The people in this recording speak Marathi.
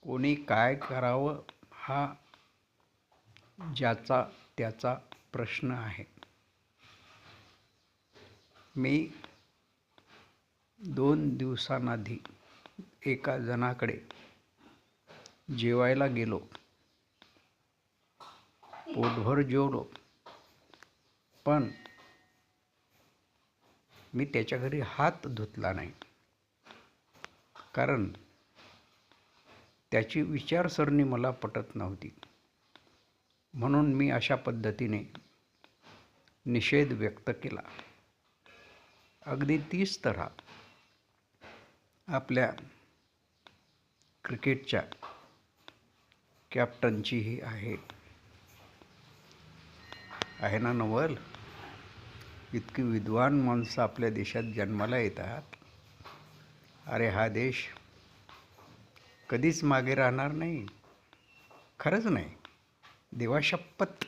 कोणी काय करावं हा ज्याचा त्याचा प्रश्न आहे. मी 2 दिवसांआधी एका जणाकडे जेवायला गेलो. पोटभर जेवलो, पण मी त्याच्या घरी हात धुतला नाही, कारण त्याची विचारसरणी मला पटत नव्हती. म्हणून मी अशा पद्धतीने निषेध व्यक्त केला. अगदी तीच तऱ्हा आपल्या क्रिकेटच्या कॅप्टनचीही आहे ना नवल. इतकी विद्वान माणसं आपल्या देशात जन्माला येतात. अरे हा देश कधीच मागे राहणार नाही. खरंच नाही, देवाशपथ.